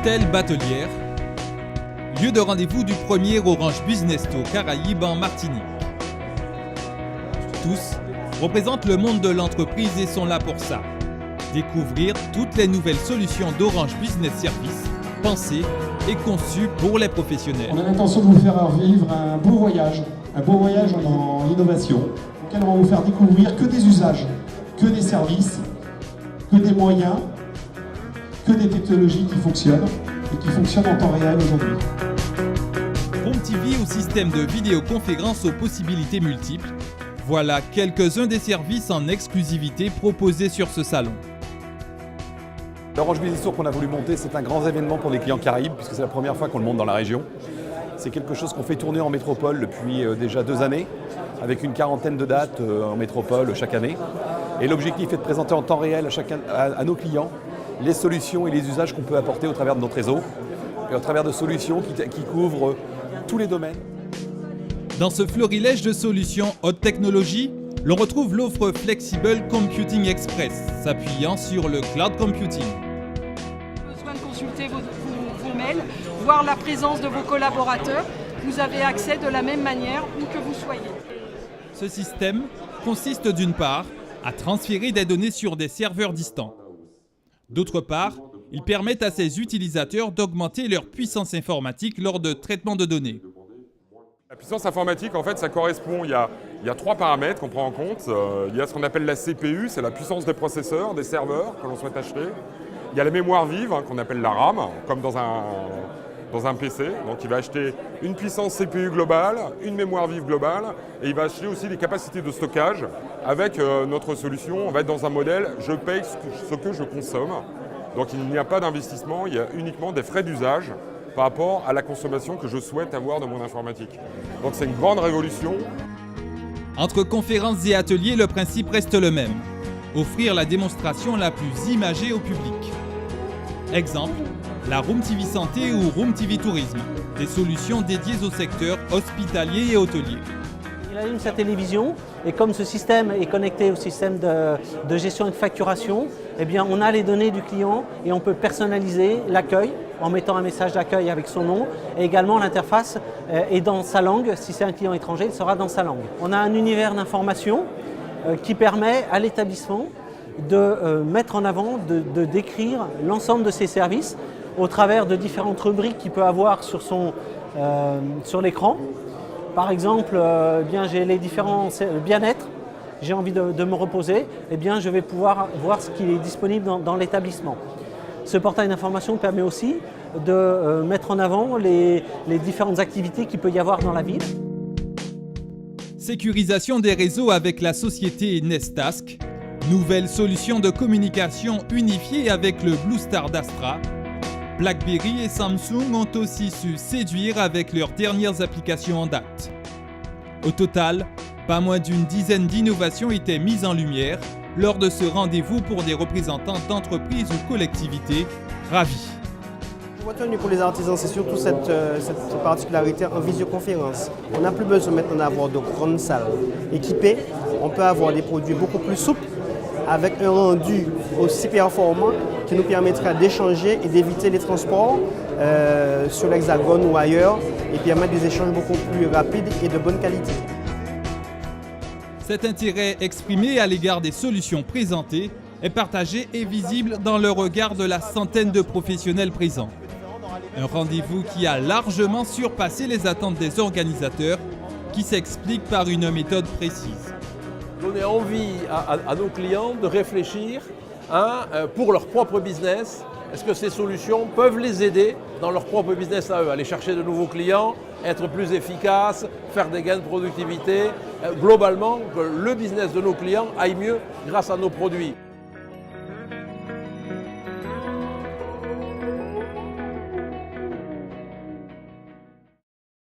Hôtel Batelière, lieu de rendez-vous du premier Orange Business Tour Caraïbes en Martinique. Tous représentent le monde de l'entreprise et sont là pour ça. Découvrir toutes les nouvelles solutions d'Orange Business Service, pensées et conçues pour les professionnels. On a l'intention de vous faire vivre un beau voyage en innovation, auquel on va vous faire découvrir que des usages, que des services, que des moyens, que des technologies qui fonctionnent et qui fonctionnent en temps réel aujourd'hui. Room TV au système de vidéoconférence aux possibilités multiples. Voilà quelques-uns des services en exclusivité proposés sur ce salon. L'Orange Business Tour qu'on a voulu monter, c'est un grand événement pour les clients Caraïbes, puisque c'est la première fois qu'on le monte dans la région. C'est quelque chose qu'on fait tourner en métropole depuis déjà 2 années, avec une quarantaine de dates en métropole chaque année. Et l'objectif est de présenter en temps réel à nos clients les solutions et les usages qu'on peut apporter au travers de notre réseau, et au travers de solutions qui couvrent tous les domaines. Dans ce florilège de solutions haute technologie, l'on retrouve l'offre Flexible Computing Express, s'appuyant sur le cloud computing. Besoin de consulter vos mails, voir la présence de vos collaborateurs, vous avez accès de la même manière où que vous soyez. Ce système consiste d'une part à transférer des données sur des serveurs distants. D'autre part, il permet à ses utilisateurs d'augmenter leur puissance informatique lors de traitement de données. La puissance informatique, en fait, ça correspond, il y a 3 paramètres qu'on prend en compte. Il y a ce qu'on appelle la CPU, c'est la puissance des processeurs, des serveurs que l'on souhaite acheter. Il y a la mémoire vive, qu'on appelle la RAM, comme dans un PC. Donc il va acheter une puissance CPU globale, une mémoire vive globale, et il va acheter aussi des capacités de stockage. Avec notre solution, on va être dans un modèle « je paye ce que je consomme ». Donc il n'y a pas d'investissement, il y a uniquement des frais d'usage par rapport à la consommation que je souhaite avoir de mon informatique. Donc c'est une grande révolution. Entre conférences et ateliers, le principe reste le même. Offrir la démonstration la plus imagée au public. Exemple, la Room TV Santé ou Room TV Tourisme, des solutions dédiées au secteur hospitalier et hôtelier. Il allume sa télévision et comme ce système est connecté au système de gestion et de facturation, eh bien on a les données du client et on peut personnaliser l'accueil en mettant un message d'accueil avec son nom et également l'interface est dans sa langue. Si c'est un client étranger, il sera dans sa langue. On a un univers d'information qui permet à l'établissement de mettre en avant, de décrire l'ensemble de ses services au travers de différentes rubriques qu'il peut avoir sur l'écran. Par exemple, j'ai les différents bien-être, j'ai envie de me reposer, je vais pouvoir voir ce qui est disponible dans l'établissement. Ce portail d'information permet aussi de mettre en avant les différentes activités qu'il peut y avoir dans la ville. Sécurisation des réseaux avec la société Nestask, nouvelle solution de communication unifiée avec le Blue Star d'Astra. BlackBerry et Samsung ont aussi su séduire avec leurs dernières applications en date. Au total, pas moins d'une dizaine d'innovations étaient mises en lumière lors de ce rendez-vous pour des représentants d'entreprises ou collectivités ravis. Retenu pour les artisans, c'est surtout cette particularité en visioconférence. On n'a plus besoin maintenant d'avoir de grandes salles équipées. On peut avoir des produits beaucoup plus souples avec un rendu aussi performant qui nous permettra d'échanger et d'éviter les transports sur l'Hexagone ou ailleurs et permettre des échanges beaucoup plus rapides et de bonne qualité. Cet intérêt exprimé à l'égard des solutions présentées est partagé et visible dans le regard de la centaine de professionnels présents. Un rendez-vous qui a largement surpassé les attentes des organisateurs qui s'explique par une méthode précise. Donner envie à nos clients de réfléchir pour leur propre business. Est-ce que ces solutions peuvent les aider dans leur propre business à eux, aller chercher de nouveaux clients, être plus efficaces, faire des gains de productivité, globalement que le business de nos clients aille mieux grâce à nos produits.